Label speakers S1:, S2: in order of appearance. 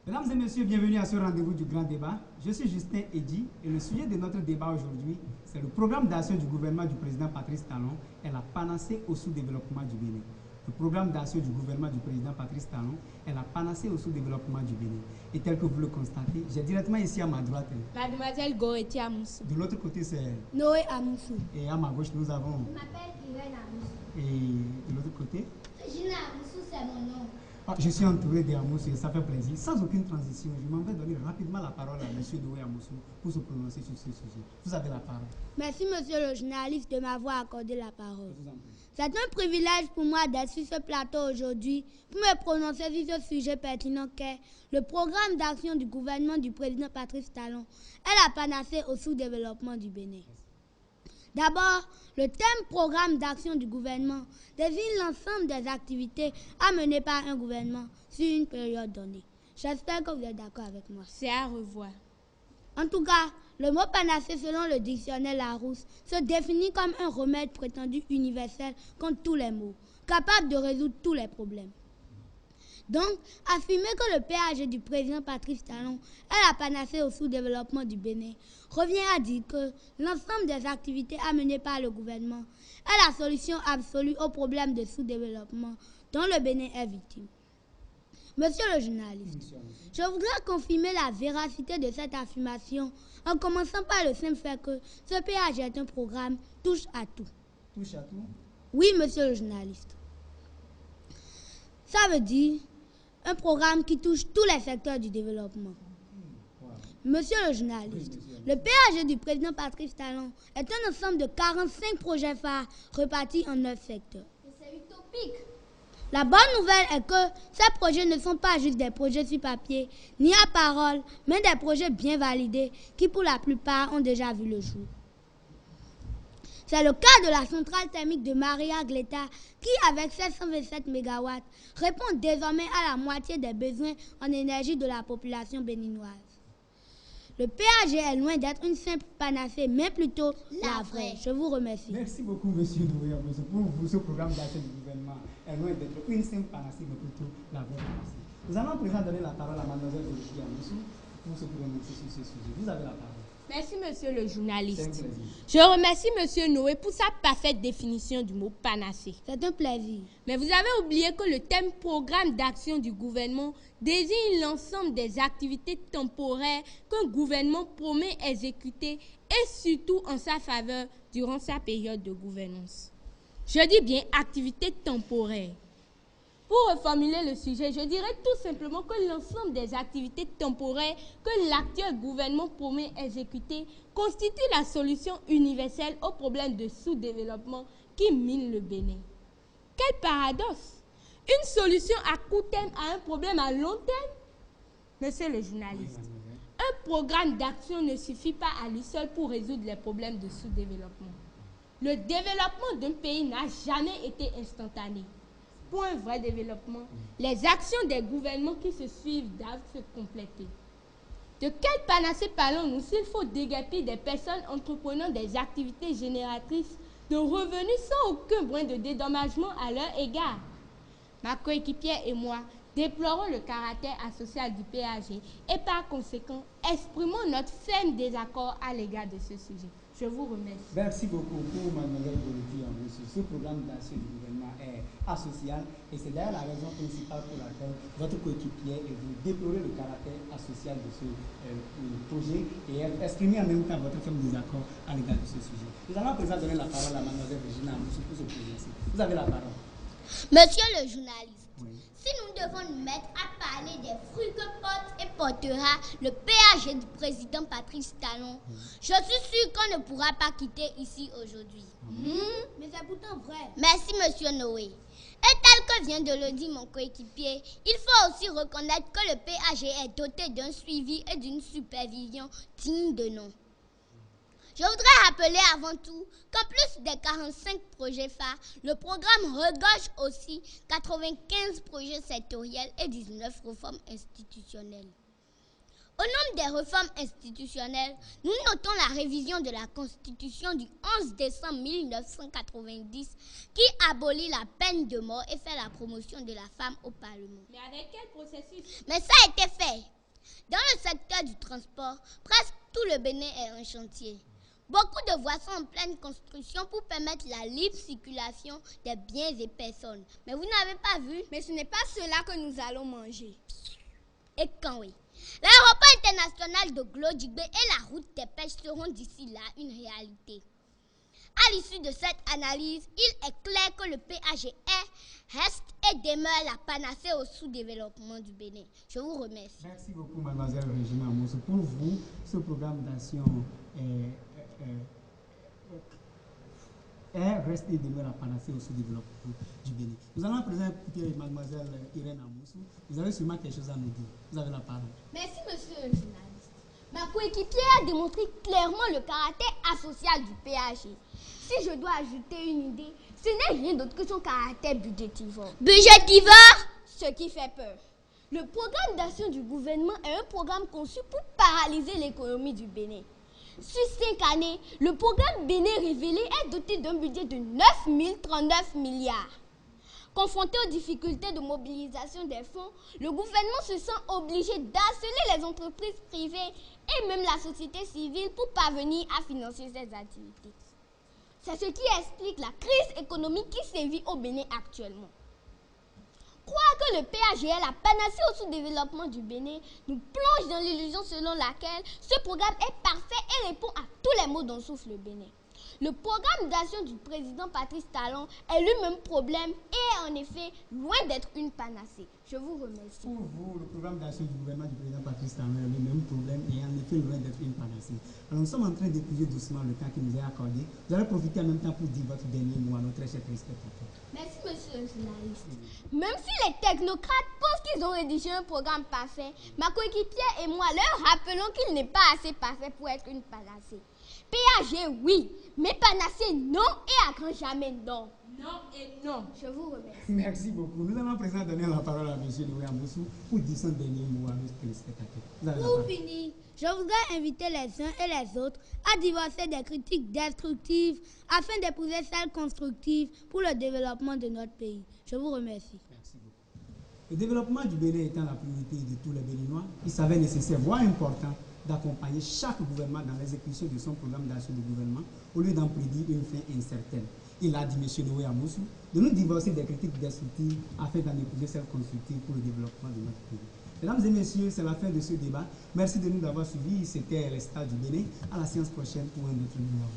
S1: Mesdames et messieurs, bienvenue à ce rendez-vous du grand débat. Je suis Justin Eddy et le sujet de notre débat aujourd'hui, c'est le programme d'action du gouvernement du président Patrice Talon et la panacée au sous-développement du Bénin. Le programme d'action du gouvernement du président Patrice Talon est la panacée au sous-développement du Bénin. Et tel que vous le constatez, j'ai directement ici à ma droite
S2: Mademoiselle Goretti Amoussou.
S1: De l'autre côté, c'est
S2: Noé Amoussou.
S1: Et à ma gauche, nous avons.
S3: Je m'appelle Irène Amoussou.
S1: Et de l'autre côté,
S3: Gina Amoussou, c'est mon nom.
S1: Je suis entouré d'Amoussou et ça fait plaisir. Sans aucune transition, je m'en vais donner rapidement la parole à M. Noé Amoussou pour se prononcer sur ce sujet. Vous avez la parole.
S4: Merci, monsieur le journaliste, de m'avoir accordé la parole.
S1: Je vous en prie.
S4: C'est un privilège pour moi d'être sur ce plateau aujourd'hui pour me prononcer sur ce sujet pertinent qu'est le programme d'action du gouvernement du président Patrice Talon et la panacée au sous-développement du Bénin. D'abord, le thème programme d'action du gouvernement désigne l'ensemble des activités à mener par un gouvernement sur une période donnée. J'espère que vous êtes d'accord avec moi.
S2: C'est à revoir.
S4: En tout cas, le mot panacée selon le dictionnaire Larousse se définit comme un remède prétendu universel contre tous les maux, capable de résoudre tous les problèmes. Donc, affirmer que le PAG du président Patrice Talon est la panacée au sous-développement du Bénin revient à dire que l'ensemble des activités amenées par le gouvernement est la solution absolue aux problèmes de sous-développement dont le Bénin est victime. Monsieur le journaliste, je voudrais confirmer la véracité de cette affirmation en commençant par le simple fait que ce PAG est un programme touche à tout.
S1: Touche à tout.
S4: Oui, monsieur le journaliste. Ça veut dire un programme qui touche tous les secteurs du développement. Monsieur le journaliste, le PAG du président Patrice Talon est un ensemble de 45 projets phares répartis en 9 secteurs.
S3: C'est utopique.
S4: La bonne nouvelle est que ces projets ne sont pas juste des projets sur papier, ni à parole, mais des projets bien validés qui, pour la plupart, ont déjà vu le jour. C'est le cas de la centrale thermique de Maria Gleta qui, avec 727 MW, répond désormais à la moitié des besoins en énergie de la population béninoise. Le PAG est loin d'être une simple panacée, mais plutôt la vraie. Je vous remercie.
S1: Merci beaucoup, M. Noé Amoussou. Pour vous, ce programme d'action du gouvernement est loin d'être une simple panacée, mais plutôt la vraie panacée. Nous allons à présent donner la parole à Mlle Goretti Amoussou pour se prononcer sur ce sujet. Vous avez la parole.
S2: Merci, monsieur le journaliste.
S1: C'est un plaisir.
S2: Je remercie monsieur Noé pour sa parfaite définition du mot panacée.
S4: C'est un plaisir.
S2: Mais vous avez oublié que le thème programme d'action du gouvernement désigne l'ensemble des activités temporaires qu'un gouvernement promet exécuter et surtout en sa faveur durant sa période de gouvernance. Je dis bien activités temporaires. Pour reformuler le sujet, je dirais tout simplement que l'ensemble des activités temporaires que l'actuel gouvernement promet exécuter constitue la solution universelle au problème de sous-développement qui mine le Bénin. Quel paradoxe! Une solution à court terme à un problème à long terme? Monsieur le journaliste, un programme d'action ne suffit pas à lui seul pour résoudre les problèmes de sous-développement. Le développement d'un pays n'a jamais été instantané. Pour un vrai développement, les actions des gouvernements qui se suivent doivent se compléter. De quelle panacée parlons-nous s'il faut déguerpir des personnes entreprenant des activités génératrices de revenus sans aucun brin de dédommagement à leur égard? Ma coéquipière et moi déplorons le caractère asocial du PAG et par conséquent exprimons notre ferme désaccord à l'égard de ce sujet. Je vous remercie.
S1: Merci beaucoup pour Mme Goretti Amoussou. Ce programme d'action du gouvernement est asocial et c'est d'ailleurs la raison principale pour laquelle votre coéquipier et vous déplorez le caractère asocial de ce projet et exprimez en même temps votre ferme désaccord à l'égard de ce sujet. Nous allons à présent donner la parole à Mme Gina Amoussou pour se prononcer. Vous avez la parole.
S3: Monsieur le journaliste,
S1: Oui.
S3: si nous devons nous mettre à parler des fruits que porte et portera le PAG du président Patrice Talon, je suis sûr qu'on ne pourra pas quitter ici aujourd'hui.
S4: Mais c'est pourtant vrai.
S3: Merci, monsieur Noé. Et tel que vient de le dire mon coéquipier, il faut aussi reconnaître que le PAG est doté d'un suivi et d'une supervision digne de nom. Je voudrais rappeler avant tout qu'en plus des 45 projets phares, le programme regorge aussi 95 projets sectoriels et 19 réformes institutionnelles. Au nombre des réformes institutionnelles, nous notons la révision de la Constitution du 11 décembre 1990 qui abolit la peine de mort et fait la promotion de la femme au Parlement.
S2: Mais avec quel processus?
S3: Mais ça a été fait. presque tout le Bénin est en chantier. Beaucoup de voies sont en pleine construction pour permettre la libre circulation des biens et personnes. Mais vous n'avez pas vu?
S2: Mais ce n'est pas cela que nous allons manger.
S3: Et quand oui? L'aéroport international de Glodjigbe et la route des pêches seront d'ici là une réalité. À l'issue de cette analyse, il est clair que le PAGR reste et demeure la panacée au sous-développement du Bénin. Je vous remercie.
S1: Merci beaucoup, mademoiselle Régina Moussou. Pour vous, ce programme d'action reste et demeure la panacée au sous-développement du Bénin. Nous allons à présent écouter mademoiselle Irène Amoussou. Vous avez sûrement quelque chose à nous dire. Vous avez la parole.
S2: Merci, monsieur le journaliste. Ma coéquipière a démontré clairement le caractère asocial du PAG. Si je dois ajouter une idée, ce n'est rien d'autre que son caractère budgétivore.
S3: Budgétivore?
S2: Ce qui fait peur. Le programme d'action du gouvernement est un programme conçu pour paralyser l'économie du Bénin. Sur 5 années, le programme Bénin révélé est doté d'un budget de 9 039 milliards. Confronté aux difficultés de mobilisation des fonds, le gouvernement se sent obligé d'harceler les entreprises privées et même la société civile pour parvenir à financer ses activités. C'est ce qui explique la crise économique qui sévit au Bénin actuellement. Croire que le PAG est la panacée au sous-développement du Bénin nous plonge dans l'illusion selon laquelle ce programme est parfait et répond à tous les maux dont souffre le Bénin. Le programme d'action du président Patrice Talon est lui-même problème et est en effet loin d'être une panacée. Je vous remercie.
S1: Pour vous, le programme d'action du gouvernement du président Patrice Talon est le même problème et en effet loin d'être une panacée. Alors nous sommes en train d'épuiser doucement le temps qui nous est accordé. Vous allez profiter en même temps pour dire votre dernier mot à nos très chers téléspectateurs.
S2: Merci, monsieur le journaliste. Même si les technocrates pensent qu'ils ont rédigé un programme parfait, ma coéquipière et moi leur rappelons qu'il n'est pas assez parfait pour être une panacée. PAG, oui, mais panacée, non et à grand jamais, non.
S3: Non et non.
S2: Je vous remercie.
S1: Merci beaucoup. Nous allons à présent donner la parole à M. Louis Amoussou pour dire son dernier mot à nos téléspectateurs.
S4: Pour finir, je voudrais inviter les uns et les autres à divorcer des critiques destructives afin d'épouser celles constructives pour le développement de notre pays. Je vous remercie.
S1: Merci beaucoup. Le développement du Bénin étant la priorité de tous les Béninois, il s'avère nécessaire, voire important, d'accompagner chaque gouvernement dans l'exécution de son programme d'action du gouvernement au lieu d'en prédire une fin incertaine. Il a dit, M. Noé Amoussou, de nous divorcer des critiques destructives afin d'en épouser celles constructives pour le développement de notre pays. Mesdames et messieurs, c'est la fin de ce débat. Merci de nous avoir suivis. C'était les stars du Bénin. À la séance prochaine pour un autre numéro.